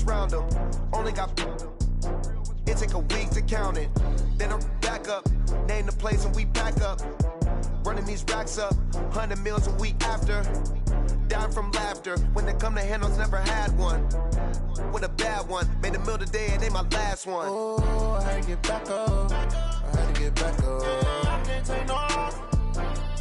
what's round them. Only got it take a week to count it. Then I'm back up, name the place and we pack up. Running these racks up, 100 meals a week after. Dying from laughter, when they come to handles, never had one. With a bad one, made a meal today and ain't my last one. Oh, I had to get back up, I had to get back up. I can't take no loss,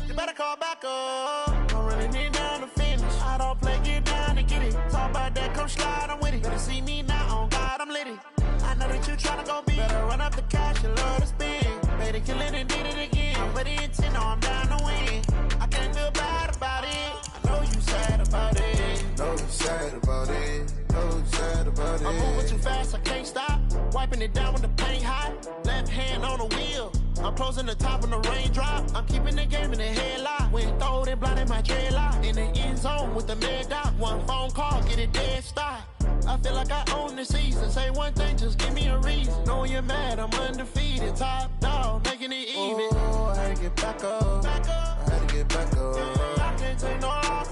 you better call back up. I'm running it down to finish, I don't play, get down and get it. Talk about that, come slide, I'm with it. Better see me now, on God, I'm litty. I know that you tryna go big, better run up the cash, you love to spin. Made it, kill it and did it again. I'm with the intent, no, I'm down to win. I can't feel bad about it, I know you sad about it. Know you sad about it, know you sad about it. I'm moving too fast, I can't stop. Wiping it down with the paint hot. Left hand on the wheel. I'm closing the top when the raindrop. I'm keeping the game in the headlock. When throwed and blinded my dreadlock. In the end zone with the mad dot. One phone call, get it dead stop. I feel like I own the season. Say one thing, just give me a reason. Knowing you're mad, I'm undefeated. Top dog, making it even. Oh, I had to get back up. Back up. I had to get back up. I can't take no loss.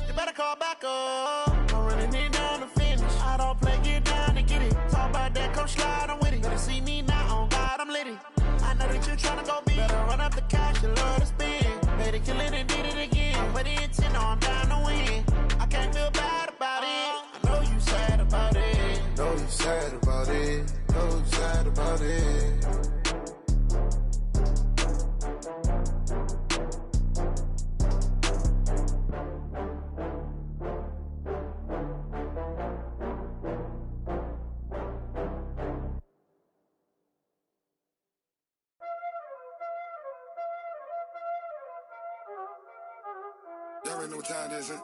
You better call back up. I'm running it down to finish. I don't play, get down to get it. Talk about that, come slide, I'm with it. Better see me now, on God, I'm litty. I know that you tryna go big. Better run up the cash, you love to spin. Made it, kill it and did it again. But the intent, no, I'm down to win. I can't feel bad about it. I know you sad about it. Know you sad about it, know you sad about it. Y'all already know what time it is, huh?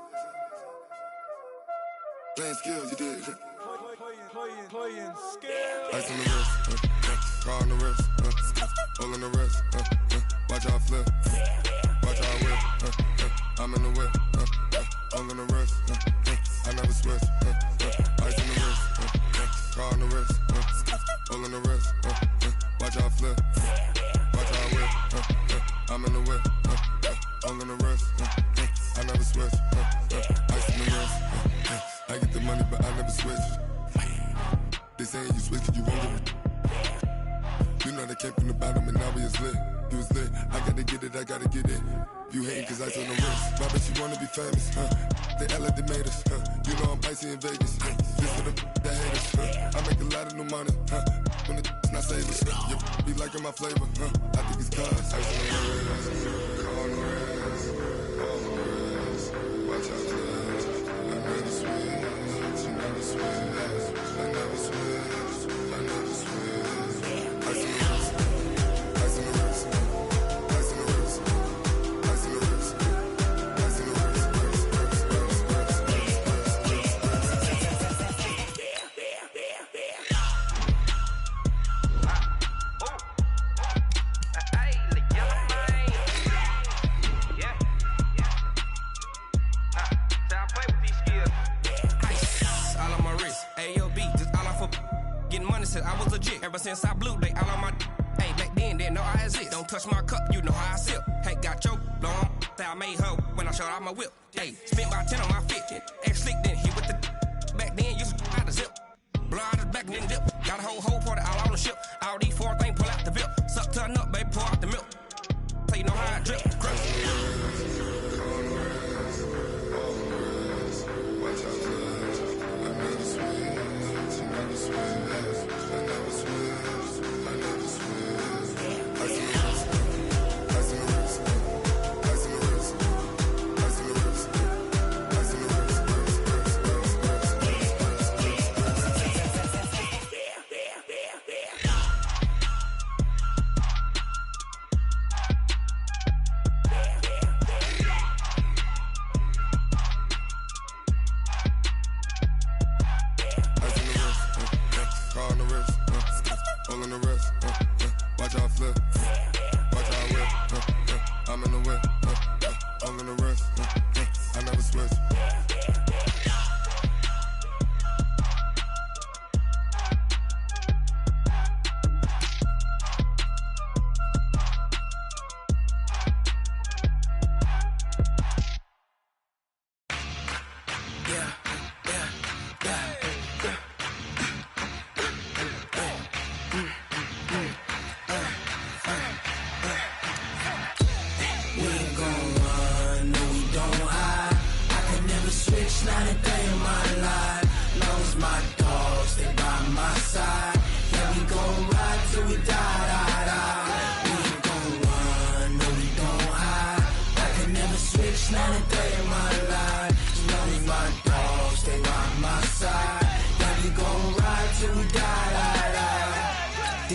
Playing skills, you did. Playing skills. Ice on the wrist, car on the wrist, hole on the wrist, watch how I flip, watch how I whip, I'm in the whip, hole on the wrist, I never switch, ice on the wrist, car on the wrist, hole on the wrist, watch how I flip, watch how I whip, I'm in the whip, hole on the wrist, I never switch, ice on the wrist, I get the money but I never switch. They saying you switch it, you won't get it. You know they came from the bottom and now we is lit. You was lit, I gotta get it, I gotta get it. You hating cause I told them wrist. Why bet you wanna be famous, huh? They act like they made us, huh? You know I'm icy in Vegas, This for the that hate us, I make a lot of new money, When the not save us, you be liking my flavor, I think it's cause ice on the wrist, car on the wrist, all on the wrist. Watch out, cuz I never switch, you never switch. I never switch, I never switch. Ice on the wrist, ice on the wrist, ice on the wrist, ice on the wrist, ice on the I was legit. Ever since I blew, they all on my hey, back then, didn't know I exist. Don't touch my cup, you know how I sip. Hey, got your long that I made her when I showed out my whip. Hey, spent about 10 on my fit. Ex slick, then hit with the back then, used to out the zip. Blow out his back and then dip. Got a whole party all on the ship. All these four things pull out the VIP. Suck turn up, baby, pour out the milk. So you know how I drip.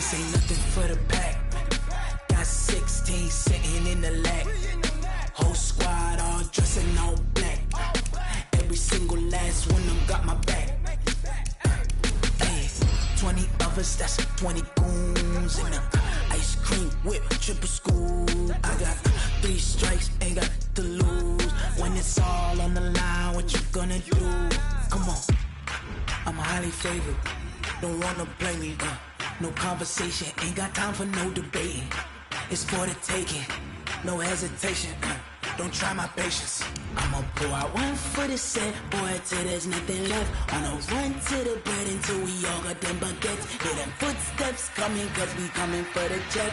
This ain't nothing for the pack. Got 16 sitting in the lap. Whole squad all dressing all black. Every single last one of them got my back. Hey, 20 of us, that's 20 goons in the ice cream whip, triple scoop. I got 3 strikes, ain't got to lose. When it's all on the line, what you gonna do? Come on, I'm highly favored. Don't wanna play me, no conversation, ain't got time for no debating. It's for the taking, no hesitation, don't try my patience. I'ma pour out one for the set, boy, till there's nothing left. On a run to the bread until we all got them baguettes. Hear them footsteps coming, cause we coming for the jet.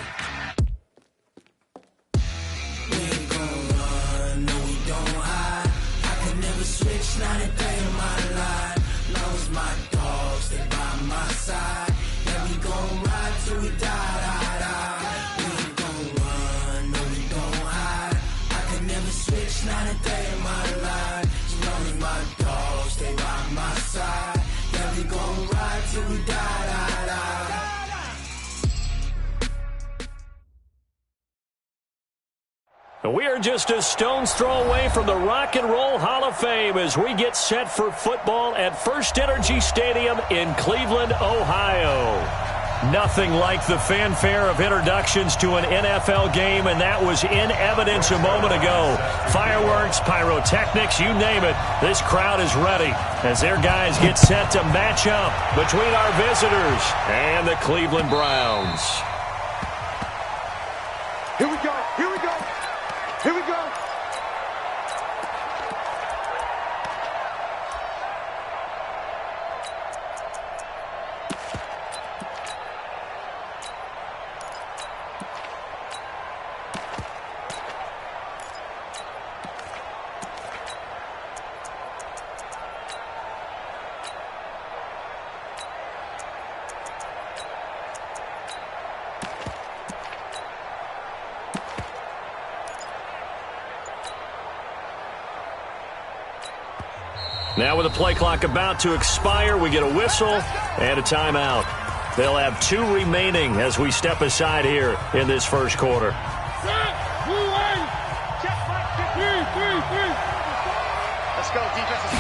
We ain't gon' run, no we don't hide. I can never switch, not a day in my life. Long as my dogs stay by my side. Yeah, we gon' ride till we die, die, die. We ain't gon' run, no we don't hide. I can never switch, not a day in my life. As long as my dogs stay by my side. Yeah, we gon' ride till we die, die, die. We are just a stone's throw away from the Rock and Roll Hall of Fame as we get set for football at First Energy Stadium in Cleveland, Ohio. Nothing like the fanfare of introductions to an NFL game, and that was in evidence a moment ago. Fireworks, pyrotechnics, you name it. This crowd is ready as their guys get set to match up between our visitors and the Cleveland Browns. Here we go. Here we go. Here we go. Now with the play clock about to expire, we get a whistle and a timeout. They'll have 2 remaining as we step aside here in this first quarter. Let's go, defense.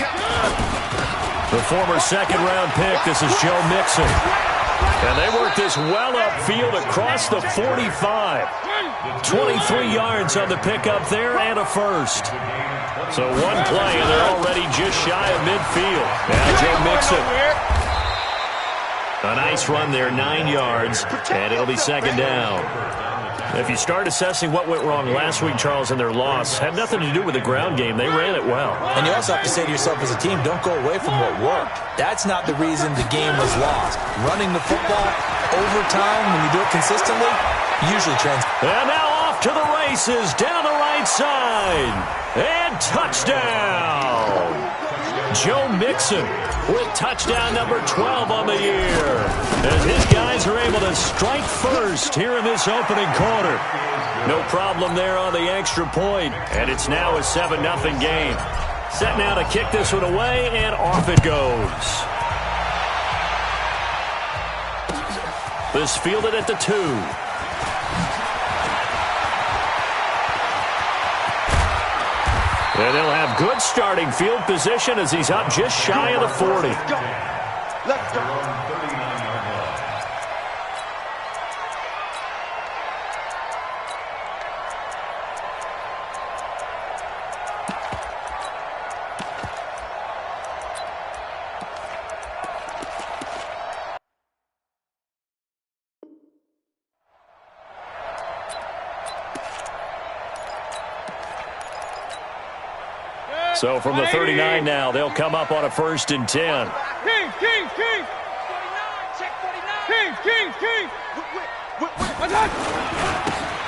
The former second-round pick, this is Joe Mixon. And they work this well upfield across the 45. 23 yards on the pickup there and a first. So one play, and they're already just shy of midfield. Now Joe Mixon. A nice run there, 9 yards, and it'll be second down. If you start assessing what went wrong last week, Charles, in their loss, had nothing to do with the ground game. They ran it well. And you also have to say to yourself as a team, don't go away from what worked. That's not the reason the game was lost. Running the football over time, when you do it consistently, usually translates. And now off to the races, down the right side. And touchdown! Joe Mixon with touchdown number 12 on the year. As his guys are able to strike first here in this opening quarter. No problem there on the extra point. And it's now a 7-0 game. Set now to kick this one away, and off it goes. This fielded at the 2. And they'll have good starting field position as he's up just shy of the 40. Let's go. So from the 39 now, they'll come up on a 1st and 10. King. 49, check 49. King.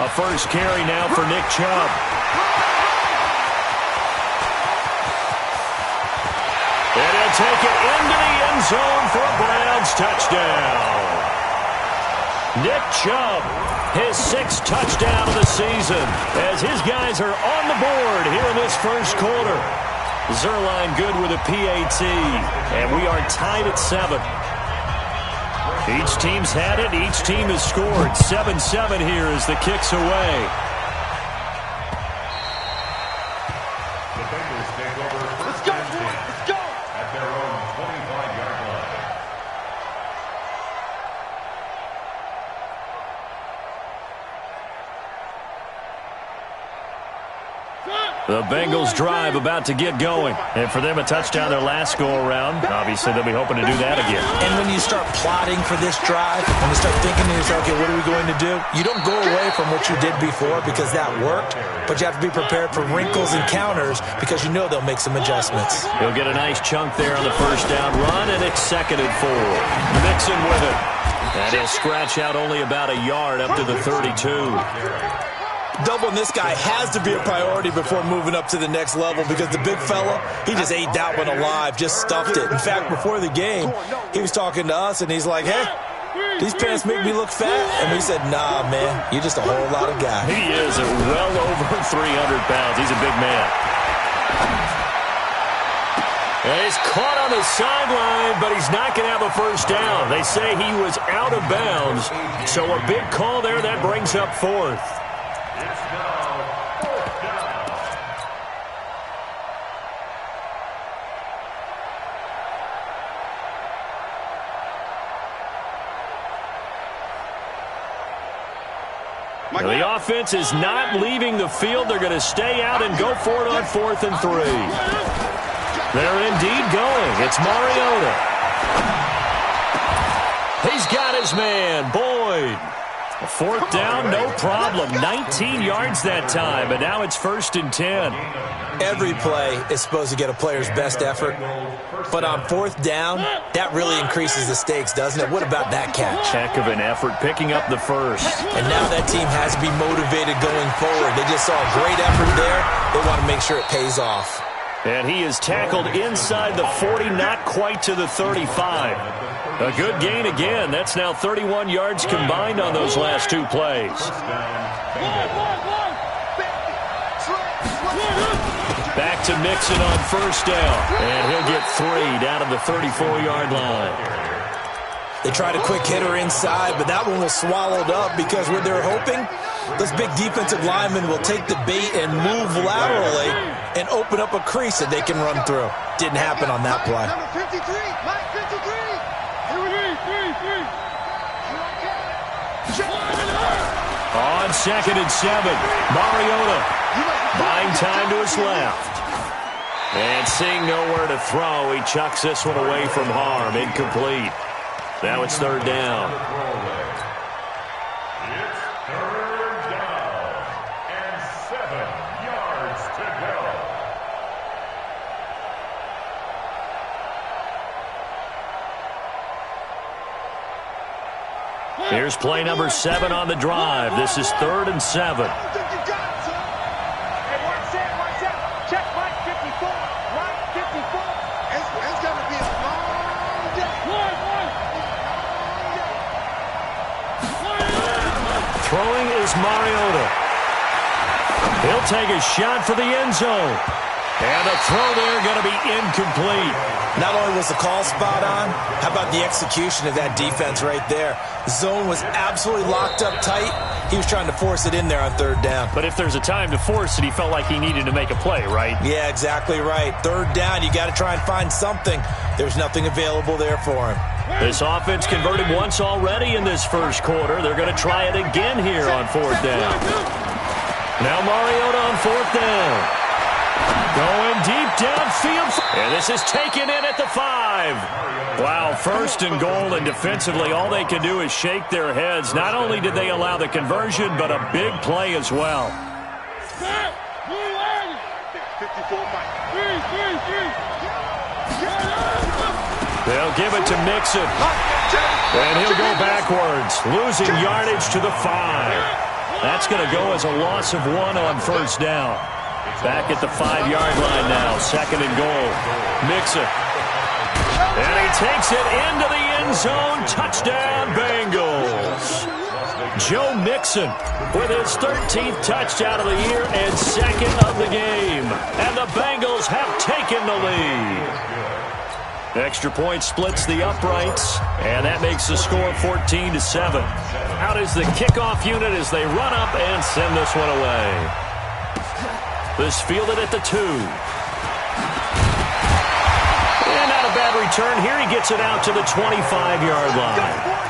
A first carry now for Nick Chubb. And he'll take it into the end zone for a Browns touchdown. Nick Chubb, his 6th touchdown of the season, as his guys are on the board here in this first quarter. Zerline good with a PAT, and we are tied at 7. Each team's had it. Each team has scored. 7-7 here as the kick's away. The Bengals take over first and 10 at their own 25-yard line. The Bengals drive about to get going. And for them, a touchdown their last go-around. Obviously, they'll be hoping to do that again. And when you start plotting for this drive, and you start thinking to yourself, okay, what are we going to do? You don't go away from what you did before because that worked, but you have to be prepared for wrinkles and counters because you know they'll make some adjustments. He'll get a nice chunk there on the first down run, and it's 2nd and 4. Mixon with it. And he'll scratch out only about a yard up to the 32. Doubling this guy has to be a priority before moving up to the next level because the big fella, he just ate that one alive, just stuffed it. In fact, before the game, he was talking to us, and he's like, hey, these pants make me look fat. And we said, nah, man, you're just a whole lot of guy. He is at well over 300 pounds. He's a big man. And he's caught on the sideline, but he's not going to have a first down. They say he was out of bounds, so a big call there. That brings up 4th. It's now 4th down. The offense is not leaving the field. They're going to stay out and go for it on 4th and 3. They're indeed going. It's Mariota. He's got his man, Boyd. 4th down, no problem. 19 yards that time, but now it's 1st and 10. Every play is supposed to get a player's best effort, but on 4th down, that really increases the stakes, doesn't it? What about that catch? Heck of an effort, picking up the first. And now that team has to be motivated going forward. They just saw a great effort there. They want to make sure it pays off. And he is tackled inside the 40, not quite to the 35. A good gain again. That's now 31 yards combined on those last 2 plays. Back to Mixon on 1st down. And he'll get 3 down to the 34-yard line. They tried a quick hitter inside, but that one was swallowed up because what they're hoping, those big defensive linemen will take the bait and move laterally and open up a crease that they can run through. Didn't happen on that play. Number 53, Mike 53. On 2nd and 7, Mariota buying time to his left. And seeing nowhere to throw, he chucks this one away from harm. Incomplete. Now it's 3rd down. It's 3rd down and 7 yards to go. Here's play number 7 on the drive. This is 3rd and 7. Hey, one set. Check Mike 54. Mike 54. It's going to be a long day. Throwing is Mariota. He'll take a shot for the end zone. And the throw there going to be incomplete. Not only was the call spot on, how about the execution of that defense right there? The zone was absolutely locked up tight. He was trying to force it in there on 3rd down. But if there's a time to force it, he felt like he needed to make a play, right? Yeah, exactly right. 3rd down, you got to try and find something. There's nothing available there for him. This offense converted once already in this first quarter. They're going to try it again here on 4th down. Now Mariota on 4th down. Going deep downfield. And this is taken in at the 5. Wow, 1st and goal, and defensively all they can do is shake their heads. Not only did they allow the conversion, but a big play as well. 54 Mike. They'll give it to Mixon. And he'll go backwards, losing yardage to the 5. That's going to go as a loss of 1 on 1st down. Back at the 5-yard line now, 2nd and goal. Mixon. And he takes it into the end zone. Touchdown, Bengals. Joe Mixon with his 13th touchdown of the year and 2nd of the game. And the Bengals have taken the lead. Extra point splits the uprights, and that makes the score 14-7. Out is the kickoff unit as they run up and send this one away. This fielded at the 2. And not a bad return here. He gets it out to the 25-yard line.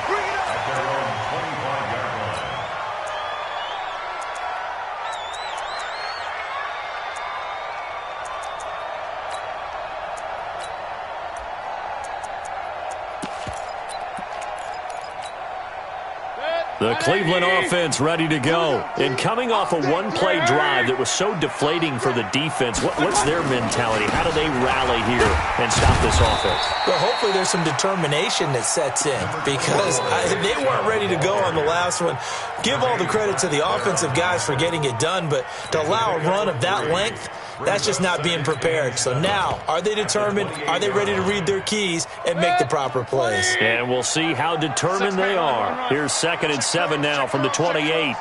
The Cleveland offense ready to go. And coming off a one-play drive that was so deflating for the defense, what's their mentality? How do they rally here and stop this offense? Well, hopefully there's some determination that sets in because they weren't ready to go on the last one. Give all the credit to the offensive guys for getting it done, but to allow a run of that length, that's just not being prepared. So now, are they determined? Are they ready to read their keys and make the proper plays? And we'll see how determined they are. Here's 2nd and 7 now from the 28. And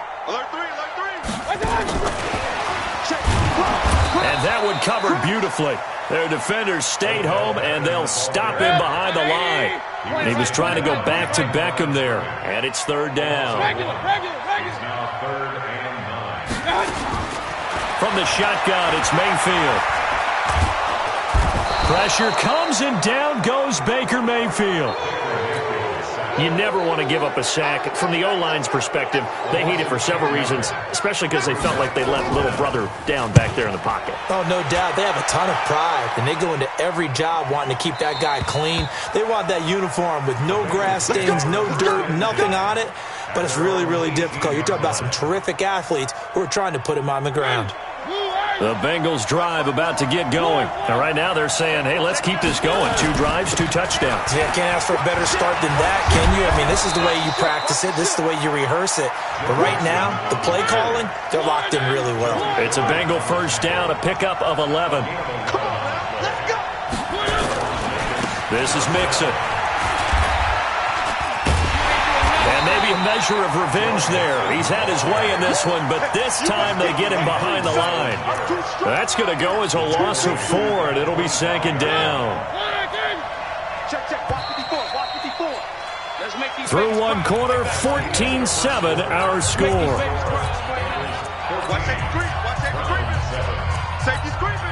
that one covered beautifully. Their defenders stayed home, and they'll stop him behind the line. And he was trying to go back to Beckham there. And it's 3rd down. It's now 3rd and 9. From the shotgun, it's Mayfield. Pressure comes, and down goes Baker Mayfield. You never want to give up a sack. From the O-line's perspective, they hate it for several reasons, especially because they felt like they let little brother down back there in the pocket. Oh, no doubt. They have a ton of pride, and they go into every job wanting to keep that guy clean. They want that uniform with no grass stains, no dirt, nothing on it. But it's really, really difficult. You're talking about some terrific athletes who are trying to put him on the ground. The Bengals drive about to get going. And right now they're saying, hey, let's keep this going. 2 drives, 2 touchdowns. Yeah, can't ask for a better start than that, can you? I mean, this is the way you practice it. This is the way you rehearse it. But right now, the play calling, they're locked in really well. It's a Bengal first down, a pickup of 11. This is Mixon. And maybe a measure of revenge there. He's had his way in this one, but this time they get him behind the line. That's going to go as a loss of 4, and it'll be 2nd down. Through one quarter, 14-7 our score. Safety's creeping.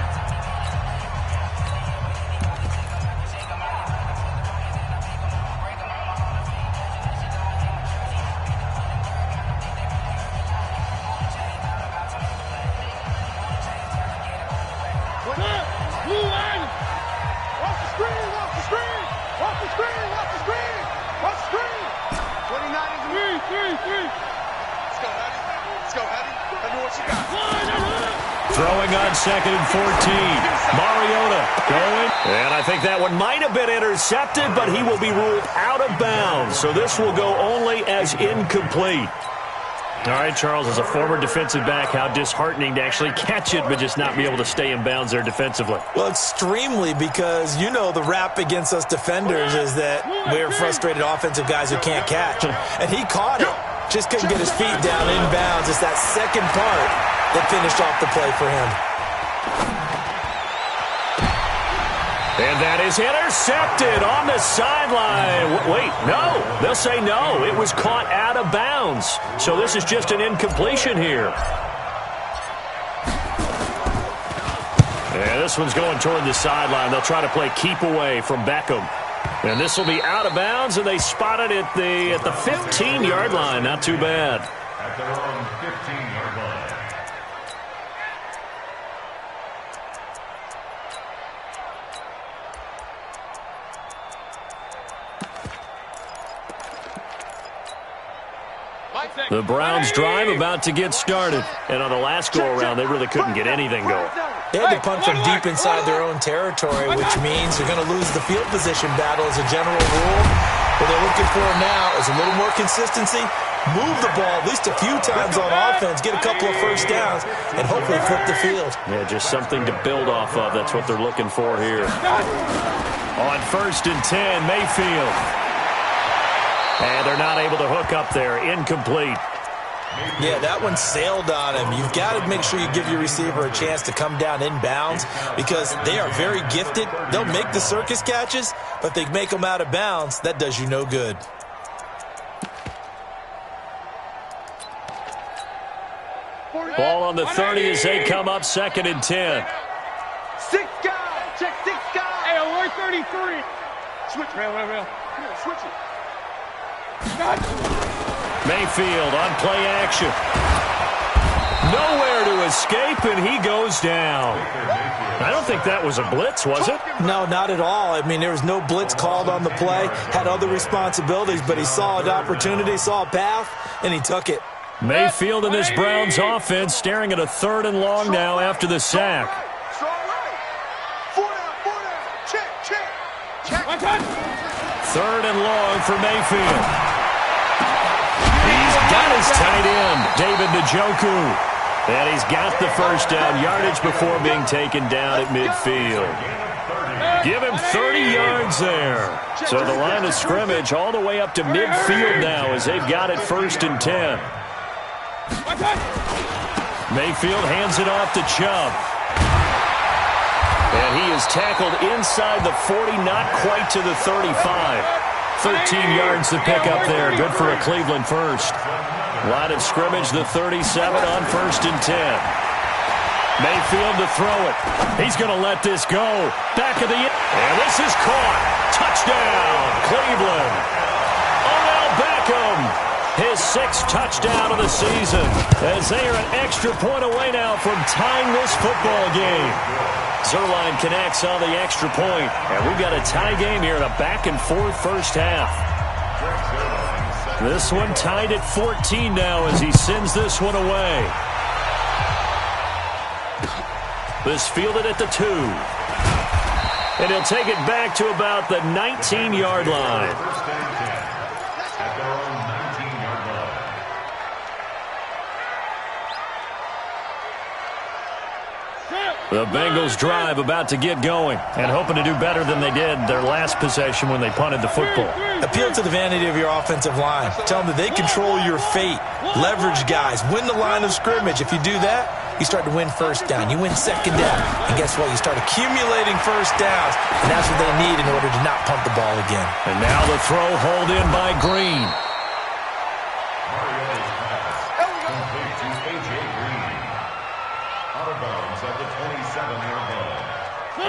Throwing on 2nd and 14. Mariota going. And I think that one might have been intercepted, but he will be ruled out of bounds. So this will go only as incomplete. All right, Charles, as a former defensive back, how disheartening to actually catch it, but just not be able to stay in bounds there defensively. Well, extremely, because you know the rap against us defenders is that we're frustrated offensive guys who can't catch. And he caught it. Just couldn't get his feet down in bounds. It's that second part that finished off the play for him. And that is intercepted on the sideline. Wait, no. They'll say no. It was caught out of bounds. So this is just an incompletion here. And this one's going toward the sideline. They'll try to play keep away from Beckham. And this will be out of bounds, and they spot it at the 15-yard line. Not too bad. At their own 15-yard line. The Browns drive about to get started. And on the last go-around, they really couldn't get anything going. They had to punt from deep inside their own territory, which means they're going to lose the field position battle as a general rule. What they're looking for now is a little more consistency, move the ball at least a few times on offense, get a couple of first downs, and hopefully flip the field. Yeah, just something to build off of. That's what they're looking for here. On 1st and 10, Mayfield. And they're not able to hook up there. Incomplete. Yeah, that one sailed on him. You've got to make sure you give your receiver a chance to come down inbounds because they are very gifted. They'll make the circus catches, but if they make them out of bounds, that does you no good. Ball on the 30 as they come up 2nd and 10. 6 guys. Check 6 guys. Hey, alert 33. Switch, man. Switch it. Mayfield on play action. Nowhere to escape, and he goes down. I don't think that was a blitz, was it? No, not at all. I mean, there was no blitz called on the play. Had other responsibilities, but he saw an opportunity, saw a path, and he took it. Mayfield and this Browns offense staring at a 3rd and long now after the sack. 3rd and long for Mayfield. He's got his tight end, David Njoku. And he's got the first down yardage before being taken down at midfield. Give him 30 yards there. So the line of scrimmage all the way up to midfield now as they've got it 1st and 10. Mayfield hands it off to Chubb. And he is tackled inside the 40, not quite to the 35. 13 yards to pick up there. Good for a Cleveland first. Line of scrimmage, the 37 on 1st and 10. Mayfield to throw it. He's going to let this go. Back of the end. And this is caught. Touchdown, Cleveland. Odell Beckham. His 6th touchdown of the season. As they are an extra point away now from tying this football game. Zerline connects on the extra point. And we've got a tie game here in a back-and-forth first half. This one tied at 14 now as he sends this one away. This fielded at the 2. And he'll take it back to about the 19-yard line. The Bengals drive about to get going and hoping to do better than they did their last possession when they punted the football. Appeal to the vanity of your offensive line. Tell them that they control your fate. Leverage guys. Win the line of scrimmage. If you do that, you start to win first down. You win second down. And guess what? You start accumulating first downs. And that's what they need in order to not punt the ball again. And now the throw hauled in by Green.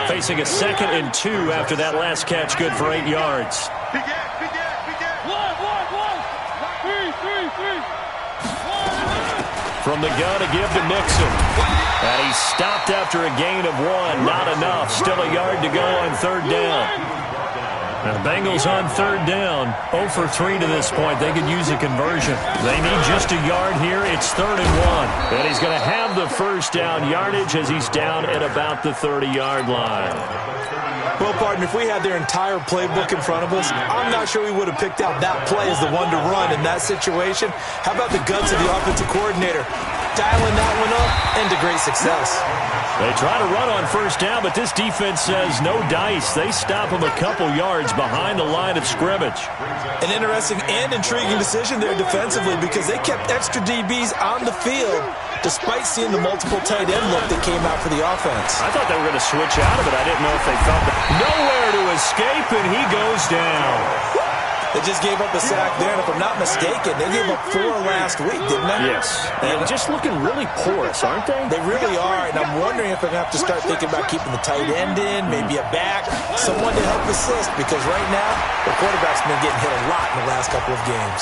Facing a 2nd and 2 after that last catch, good for 8 yards. From the gun to give to Mixon. And he stopped after a gain of 1. Not enough. Still a yard to go on 3rd down. And the Bengals on 3rd down. 0 for 3 to this point. They could use a conversion. They need just a yard here. It's 3rd and 1. And he's going to have the first down yardage as he's down at about the 30-yard line. Well, partner, if we had their entire playbook in front of us, I'm not sure we would have picked out that play as the one to run in that situation. How about the guts of the offensive coordinator? Dialing that one up into great success. They try to run on first down, but this defense says no dice. They stop them a couple yards behind the line of scrimmage. An interesting and intriguing decision there defensively because they kept extra DBs on the field despite seeing the multiple tight end look that came out for the offense. I thought they were going to switch out of it. I didn't know if they felt that. Nowhere to escape, and he goes down. They just gave up a sack there, and if I'm not mistaken, they gave up 4 last week, didn't they? Yes. And just looking really porous, aren't they? They really are, and I'm wondering if they're going to have to start thinking about keeping the tight end in, maybe a back, someone to help assist, because right now, the quarterback's been getting hit a lot in the last couple of games.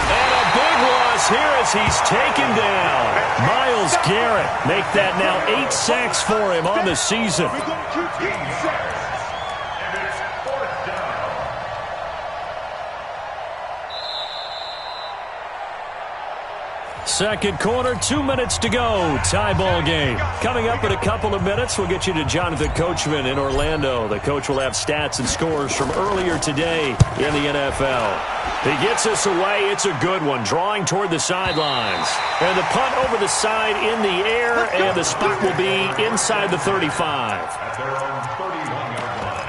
And a big loss here as he's taken down. Myles Garrett make that now 8 sacks for him on the season. Second quarter, 2 minutes to go. Tie ball game. Coming up in a couple of minutes, we'll get you to Jonathan Coachman in Orlando. The coach will have stats and scores from earlier today in the NFL. He gets us away. It's a good one. Drawing toward the sidelines. And the punt over the side in the air, and the spot will be inside the 35. At their own 31-yard line.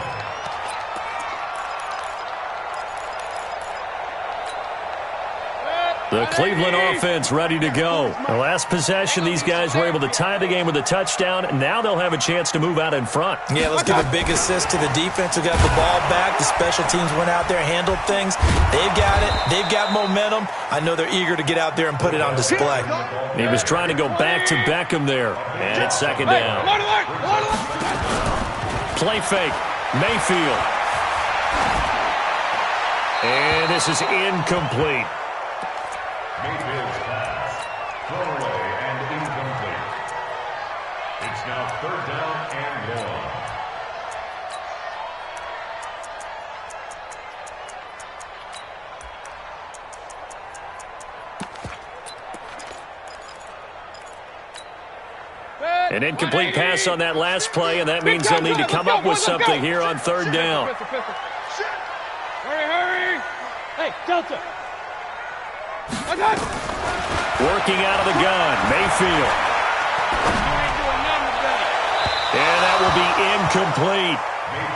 The Cleveland offense ready to go. The last possession, these guys were able to tie the game with a touchdown. Now they'll have a chance to move out in front. Yeah, let's give a big assist to the defense who got the ball back. The special teams went out there, handled things. They've got it. They've got momentum. I know they're eager to get out there and put it on display. He was trying to go back to Beckham there. And it's second down. Play fake. Mayfield. And this is incomplete. Mayfield's pass, thrown away and incomplete. It's now third down and 1. An incomplete pass on that last play, and that means they'll need to come up with something here on third down. Hurry! Hey, Delta! Working out of the gun, Mayfield. And that will be incomplete.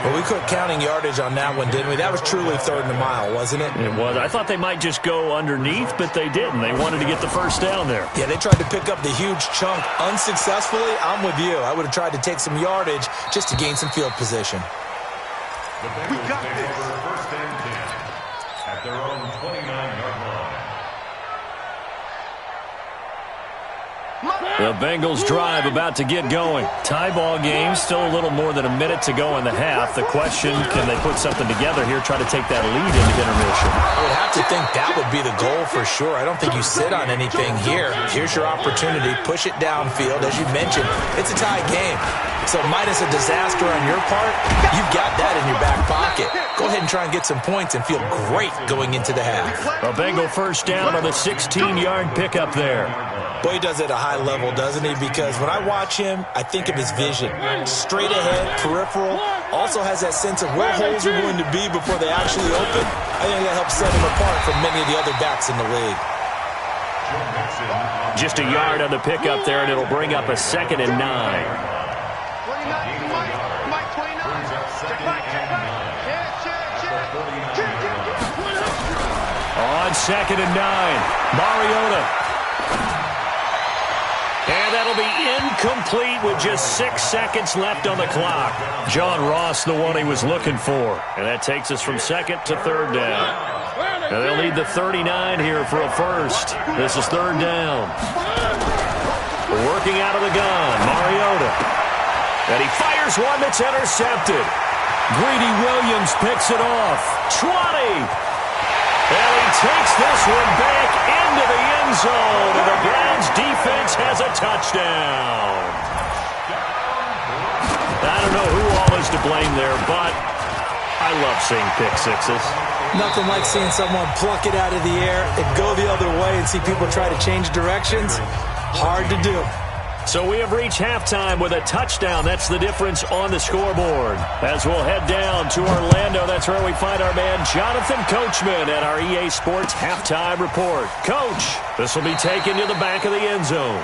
Well, we quit counting yardage on that one, didn't we? That was truly third and a mile, wasn't it? It was. I thought they might just go underneath, but they didn't. They wanted to get the first down there. Yeah, they tried to pick up the huge chunk unsuccessfully. I'm with you. I would have tried to take some yardage just to gain some field position. The Bengals take over first and 10 at their own 29-yard line. The Bengals drive about to get going. Tie ball game, still a little more than a minute to go in the half. The question, can they put something together here, try to take that lead into intermission? I would have to think that would be the goal for sure. I don't think you sit on anything here. Here's your opportunity. Push it downfield. As you mentioned, it's a tie game. So minus a disaster on your part, you've got that in your back pocket. Go ahead and try and get some points and feel great going into the half. A Bengal first down on the 16-yard pickup there. Boy, he does it at a high level, doesn't he? Because when I watch him, I think of his vision. Straight ahead, peripheral, also has that sense of where holes are going to be before they actually open. I think that helps set him apart from many of the other backs in the league. Just a yard on the pickup there, and it'll bring up a 2nd and 9. On 2nd and 9, Mariota. And that'll be incomplete with just 6 seconds left on the clock. John Ross, the one he was looking for. And that takes us from 2nd to 3rd down. And they'll need the 39 here for a first. This is 3rd down. Working out of the gun, Mariota. And he fires one that's intercepted. Greedy Williams picks it off. 20. And he takes this one back into the end zone, and the Browns defense has a touchdown. I don't know who all is to blame there, but I love seeing pick sixes. Nothing like seeing someone pluck it out of the air and go the other way and see people try to change directions. Hard to do. So we have reached halftime with a touchdown. That's the difference on the scoreboard. As we'll head down to Orlando, that's where we find our man Jonathan Coachman at our EA Sports Halftime Report. Coach, this will be taken to the back of the end zone.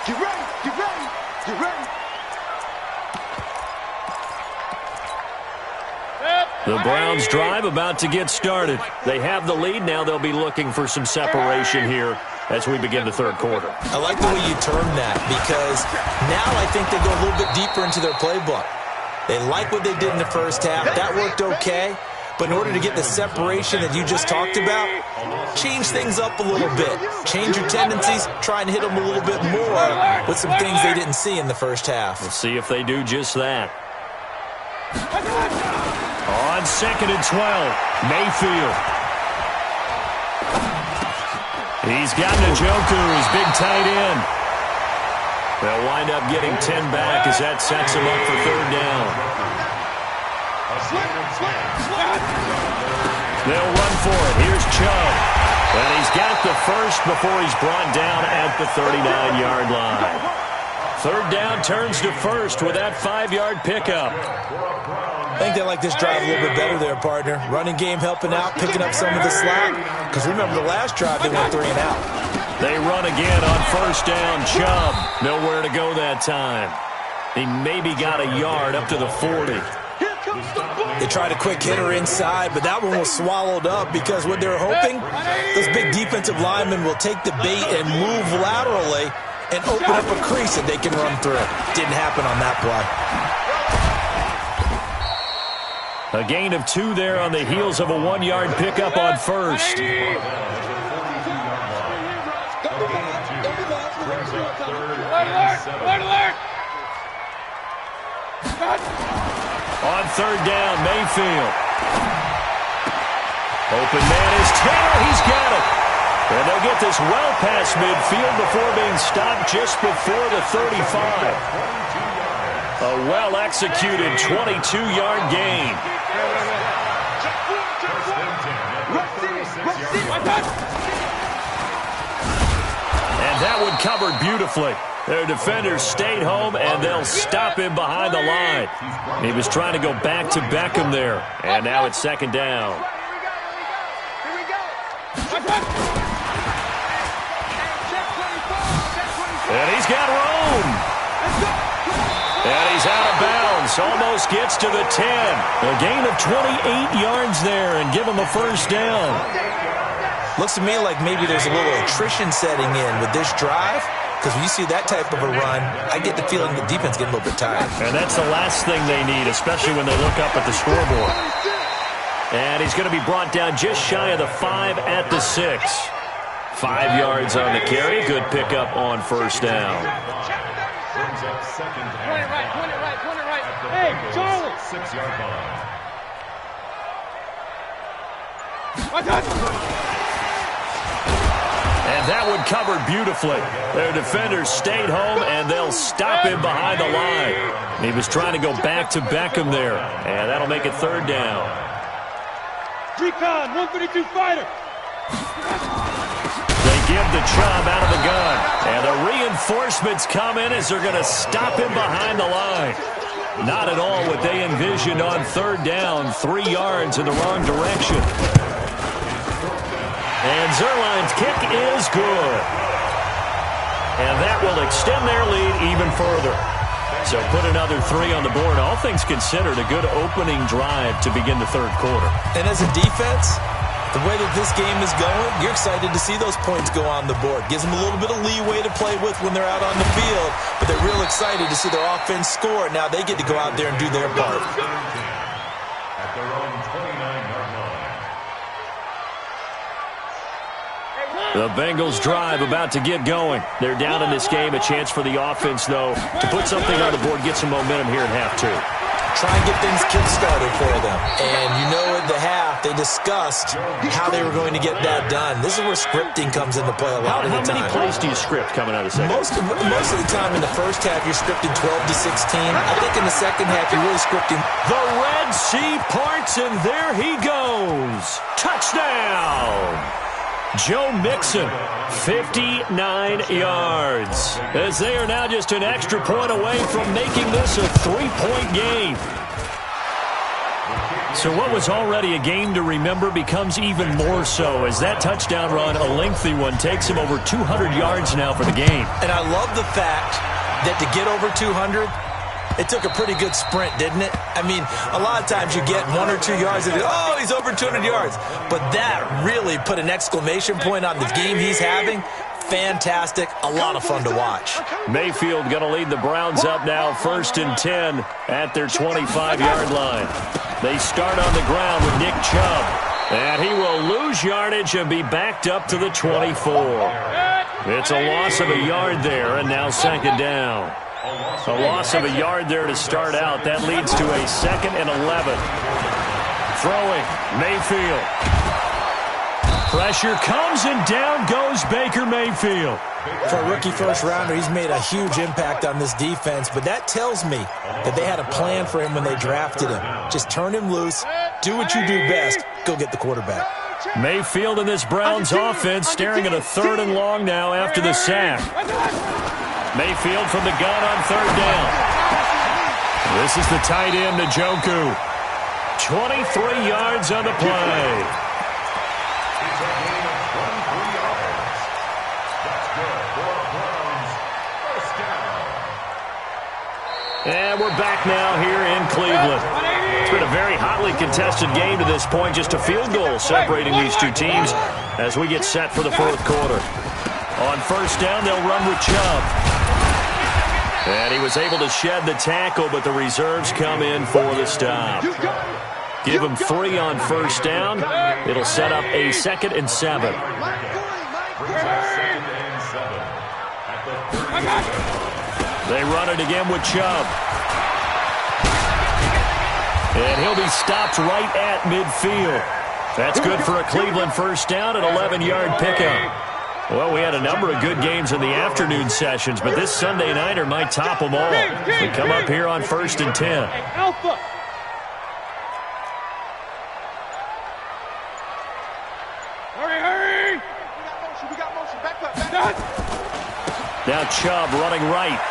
Get ready, get ready, get ready. The Browns drive about to get started. They have the lead. Now they'll be looking for some separation here as we begin the third quarter. I like the way you term that, because now I think they go a little bit deeper into their playbook. They like what they did in the first half. That worked okay. But in order to get the separation that you just talked about, change things up a little bit. Change your tendencies. Try and hit them a little bit more with some things they didn't see in the first half. We'll see if they do just that. On 2nd and 12, Mayfield. He's got Njoku, his big tight end. They'll wind up getting 10 back as that sets him up for 3rd down. They'll run for it. Here's Chubb. And he's got the first before he's brought down at the 39-yard line. 3rd down turns to 1st with that 5-yard pickup. I think they like this drive a little bit better there, partner. Running game helping out, picking up some of the slack. Because remember the last drive, they went 3 and out. They run again on 1st down. Chubb, nowhere to go that time. He maybe got a yard up to the 40. They tried a quick hitter inside, but that one was swallowed up because what they're hoping, those big defensive linemen will take the bait and move laterally and open up a crease that they can run through. Didn't happen on that play. A gain of 2 there on the heels of a 1-yard pickup on first. On third down, Mayfield. Open man is Taylor. He's got it. And they'll get this well past midfield before being stopped just before the 35. A well-executed 22-yard gain. And that one covered beautifully. Their defenders stayed home, and they'll stop him behind the line. He was trying to go back to Beckham there, and now it's second down. And he's got room. And he's out of bounds. Almost gets to the 10. A gain of 28 yards there, and give him a first down. Looks to me like maybe there's a little attrition setting in with this drive. Because when you see that type of a run, I get the feeling the defense getting a little bit tired. And that's the last thing they need, especially when they look up at the scoreboard. And he's going to be brought down just shy of the 5 at the 6. 5 yards on the carry. Good pickup on first down. Point it right. Hey, Charlie! 6-yard line. And that one covered beautifully. Their defenders stayed home, and they'll stop him behind the line. He was trying to go back to Beckham there, and that'll make it third down. Recon, 132 fighter. They give the Chubb out of the gun, and the reinforcements come in as they're going to stop him behind the line. Not at all what they envisioned on third down. 3 yards in the wrong direction. And Zerline's kick is good. And that will extend their lead even further. So put another 3 on the board. All things considered, a good opening drive to begin the third quarter. And as a defense, the way that this game is going, you're excited to see those points go on the board. Gives them a little bit of leeway to play with when they're out on the field. But they're real excited to see their offense score. Now they get to go out there and do their part. At their own 29-yard line. The Bengals drive about to get going. They're down in this game. A chance for the offense, though, to put something on the board, get some momentum here at half 2. Try and get things kick-started for them. And you know at the half, they discussed how they were going to get that done. This is where scripting comes into play a lot of the time. How many plays do you script coming out of the second? Most of the time in the first half, you're scripting 12 to 16. I think in the second half, you're really scripting. The Red Sea parts, and there he goes. Touchdown! Joe Mixon, 59 yards. As they are now just an extra point away from making this a 3-point game. So what was already a game to remember becomes even more so as that touchdown run, a lengthy one, takes him over 200 yards now for the game. And I love the fact that to get over 200, it took a pretty good sprint, didn't it? I mean, a lot of times you get 1 or 2 yards and oh, he's over 200 yards. But that really put an exclamation point on the game he's having. Fantastic. A lot of fun to watch. Mayfield going to lead the Browns up now, 1st and 10 at their 25-yard line. They start on the ground with Nick Chubb. And he will lose yardage and be backed up to the 24. It's a loss of a yard there, and now second down. A loss of a yard there to start out. That leads to a 2nd and 11. Throwing, Mayfield. Pressure comes, and down goes Baker Mayfield. For a rookie first-rounder, he's made a huge impact on this defense, but that tells me that they had a plan for him when they drafted him. Just turn him loose, do what you do best, go get the quarterback. Mayfield in this Browns offense staring at a 3rd and long now after the sack. Mayfield from the gun on 3rd down. This is the tight end, Njoku. 23 yards on the play. It's a gain of 23 yards. That's good for Browns. First down. And we're back now here in Cleveland. It's been a very hotly contested game to this point. Just a field goal separating these two teams as we get set for the fourth quarter. On first down, they'll run with Chubb. And he was able to shed the tackle, but the reserves come in for the stop. Give him 3 on first down. It'll set up a 2nd and 7. They run it again with Chubb. And he'll be stopped right at midfield. That's good for a Cleveland first down, an 11-yard pickup. Well, we had a number of good games in the afternoon sessions, but this Sunday nighter might top them all. We come up here on 1st and 10. Alpha. Hurry! We got motion. Back up. Now Chubb running right.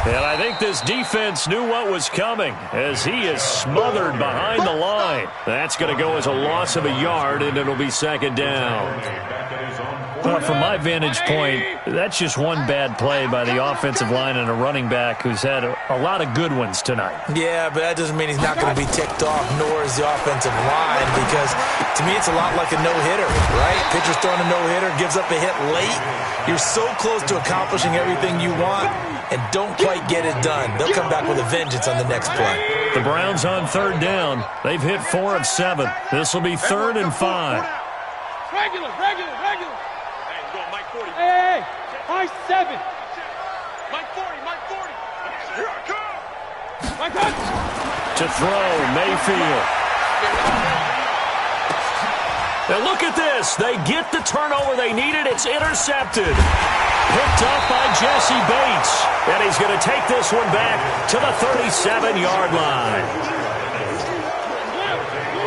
And I think this defense knew what was coming as he is smothered behind the line. That's going to go as a loss of a yard, and it'll be 2nd down. Well, from my vantage point, that's just one bad play by the offensive line and a running back who's had a lot of good ones tonight. Yeah, but that doesn't mean he's not going to be ticked off, nor is the offensive line, because to me it's a lot like a no-hitter, right? Pitcher's throwing a no-hitter, gives up a hit late. You're so close to accomplishing everything you want and don't quite get it done. They'll come back with a vengeance on the next play. The Browns on 3rd down. They've hit 4 of 7. This will be 3rd and 5. Regular. Hey, high 7. Mike 40. Here I come. Mike Hunt. To throw, Mayfield. And look at this. They get the turnover they needed. It's intercepted. Picked up by Jesse Bates. And he's going to take this one back to the 37-yard line.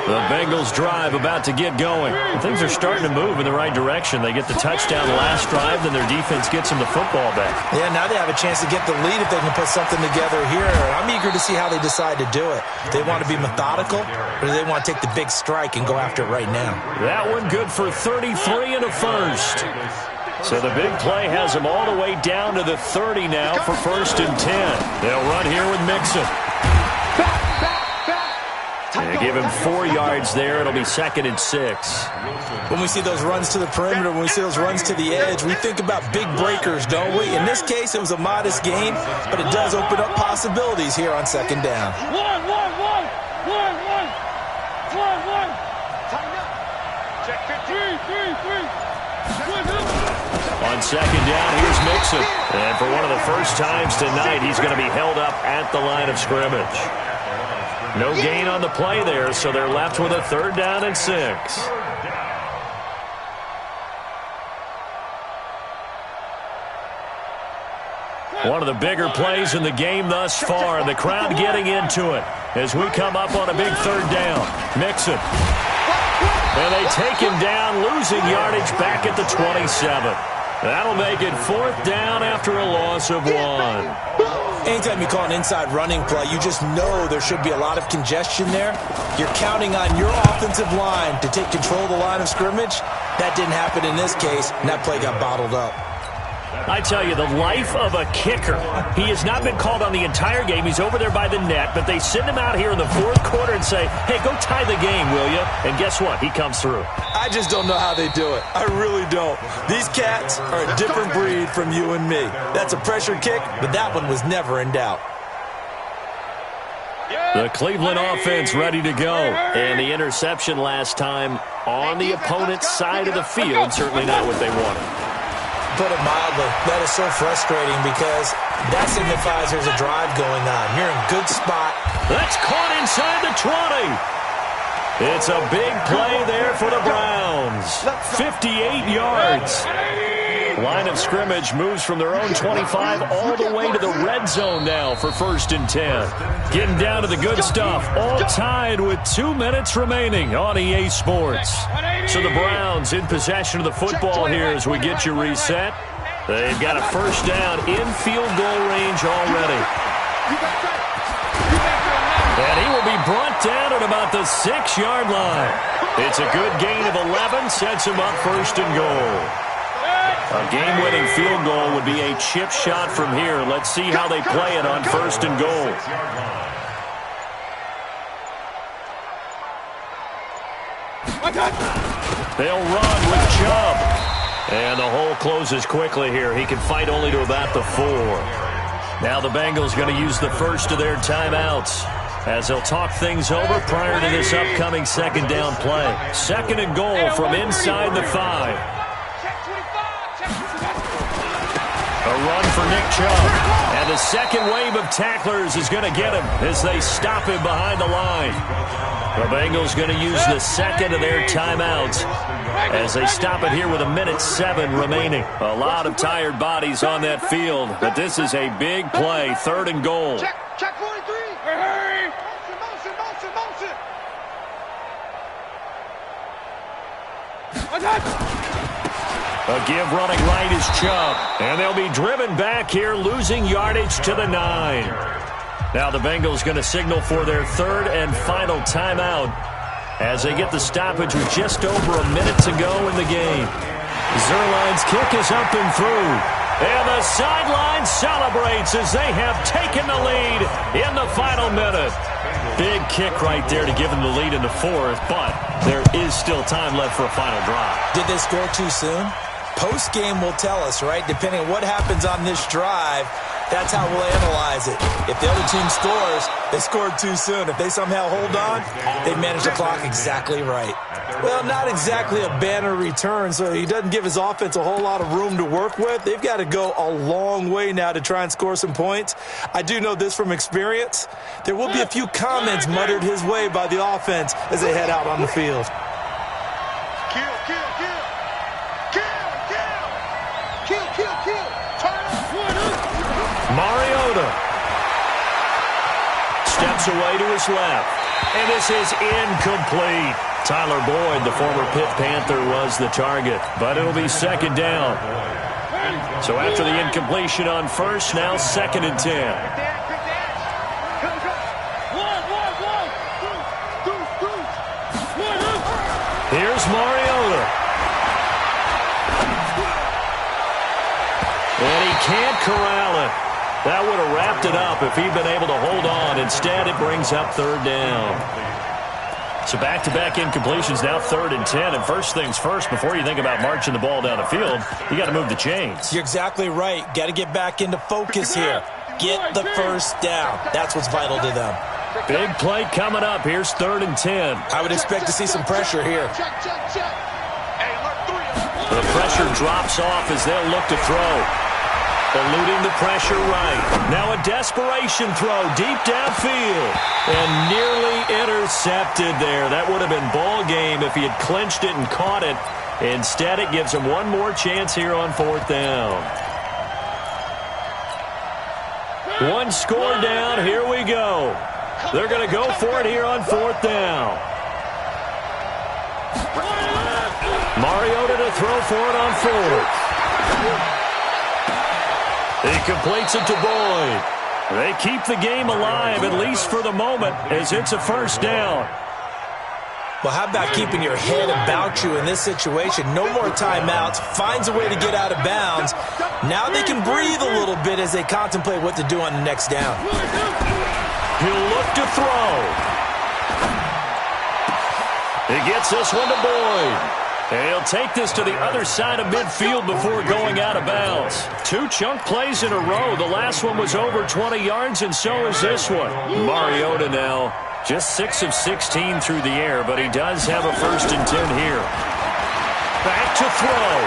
The Bengals drive about to get going. Things are starting to move in the right direction. They get the touchdown last drive, then their defense gets them the football back. Yeah, now they have a chance to get the lead if they can put something together here. I'm eager to see how they decide to do it. Do they want to be methodical, or do they want to take the big strike and go after it right now? That one good for 33 and a first. So the big play has them all the way down to the 30 now for 1st and 10. They'll run here with Mixon. They give him 4 yards there. It'll be 2nd and 6. When we see those runs to the perimeter, when we see those runs to the edge, we think about big breakers, don't we? In this case, it was a modest gain, but it does open up possibilities here on 2nd down. One. Tighten up. Check 3. On 2nd down, here's Mixon. And for one of the first times tonight, he's going to be held up at the line of scrimmage. No gain on the play there, so they're left with a 3rd down and 6. One of the bigger plays in the game thus far, and the crowd getting into it as we come up on a big 3rd down. Mixon. And they take him down, losing yardage back at the 27. That'll make it 4th down after a loss of 1. Anytime you call an inside running play, you just know there should be a lot of congestion there. You're counting on your offensive line to take control of the line of scrimmage. That didn't happen in this case, and that play got bottled up. I tell you, the life of a kicker. He has not been called on the entire game. He's over there by the net, but they send him out here in the 4th quarter and say, hey, go tie the game, will you? And guess what? He comes through. I just don't know how they do it. I really don't. These cats are a different breed from you and me. That's a pressure kick, but that one was never in doubt. The Cleveland offense ready to go. And the interception last time on the opponent's side of the field, certainly not what they wanted. Put it mildly, that is so frustrating because that signifies there's a drive going on. You're in good spot. That's caught inside the 20. It's a big play there for the Browns. 58 yards. Line of scrimmage moves from their own 25 all the way to the red zone now for 1st and 10. Getting down to the good stuff. All tied with 2 minutes remaining on EA Sports. So the Browns in possession of the football here as we get you reset. They've got a first down in field goal range already. And he will be brought down at about the 6-yard line. It's a good gain of 11, sets him up 1st and goal. A game-winning field goal would be a chip shot from here. Let's see how they play it on 1st and goal. They'll run with Chubb. And the hole closes quickly here. He can fight only to about the 4. Now the Bengals going to use the first of their timeouts as they'll talk things over prior to this upcoming second down play. 2nd and goal from inside the 5. A run for Nick Chubb. And the second wave of tacklers is going to get him as they stop him behind the line. The Bengals going to use the second of their timeouts as they stop it here with 1:07 remaining. A lot of tired bodies on that field, but this is a big play. 3rd and goal. Check 43. Hey. Motion. A give running right is Chubb. And they'll be driven back here, losing yardage to the 9. Now the Bengals going to signal for their 3rd and final timeout as they get the stoppage with just over a minute to go in the game. Zerline's kick is up and through. And the sideline celebrates as they have taken the lead in the final minute. Big kick right there to give them the lead in the 4th, but there is still time left for a final drive. Did they score too soon? Post-game will tell us, right? Depending on what happens on this drive, that's how we'll analyze it. If the other team scores, they scored too soon. If they somehow hold on, they've managed the clock exactly right. Well, not exactly a banner return, so he doesn't give his offense a whole lot of room to work with. They've got to go a long way now to try and score some points. I do know this from experience. There will be a few comments muttered his way by the offense as they head out on the field. Mariota steps away to his left, and this is incomplete. Tyler Boyd, the former Pitt Panther, was the target, but it'll be 2nd down. So after the incompletion on 1st, now 2nd and 10. Here's Mariota. And he can't corral it. That would have wrapped it up if he'd been able to hold on. Instead, it brings up 3rd down. So back-to-back incompletions, now 3rd and 10. And first things first, before you think about marching the ball down the field, you got to move the chains. You're exactly right. Got to get back into focus here. Get the first down. That's what's vital to them. Big play coming up. Here's 3rd and 10. I would expect to see some pressure here. The pressure drops off as they'll look to throw. Eluding the pressure right. Now a desperation throw deep downfield. And nearly intercepted there. That would have been ball game if he had clinched it and caught it. Instead, it gives him one more chance here on 4th down. One score down. Here we go. They're going to go for it here on 4th down. Mariota to throw for it on 4th. He completes it to Boyd. They keep the game alive, at least for the moment, as it's a 1st down. Well, how about keeping your head about you in this situation? No more timeouts. Finds a way to get out of bounds. Now they can breathe a little bit as they contemplate what to do on the next down. He'll look to throw. He gets this one to Boyd. And he'll take this to the other side of midfield before going out of bounds. 2 chunk plays in a row. The last one was over 20 yards, and so is this one. Mariota now just 6 of 16 through the air, but he does have a 1st and 10 here. Back to throw.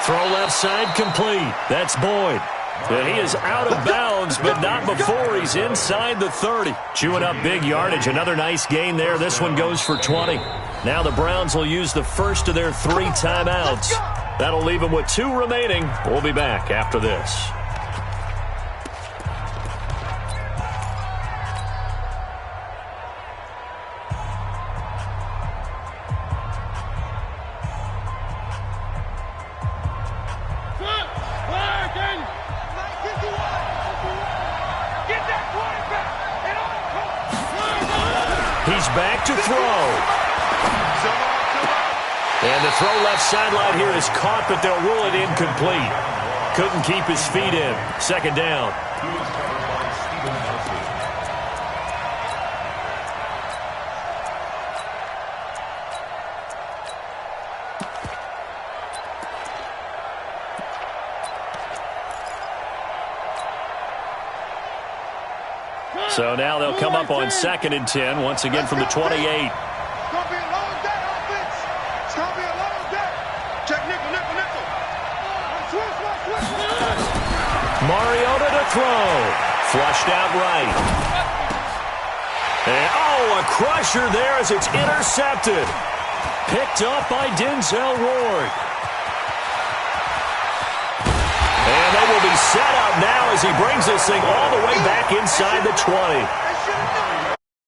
Throw left side complete. That's Boyd. And he is out of bounds, but not before he's inside the 30. Chewing up big yardage. Another nice gain there. This one goes for 20. Now the Browns will use the first of their 3 timeouts. That'll leave them with 2 remaining. We'll be back after this. He's back to throw. And the throw left sideline here is caught, but they'll rule it incomplete. Couldn't keep his feet in. 2nd down. So now they'll come up on 2nd and 10, once again from the 28. It's going to be a long day, offense. It's going to be a long day. Check nickel, nickel, nickel. Switch. Mariota to throw. Flushed out right. And, a crusher there as it's intercepted. Picked up by Denzel Ward. And they will be set up now as he brings this thing all the way back inside the 20.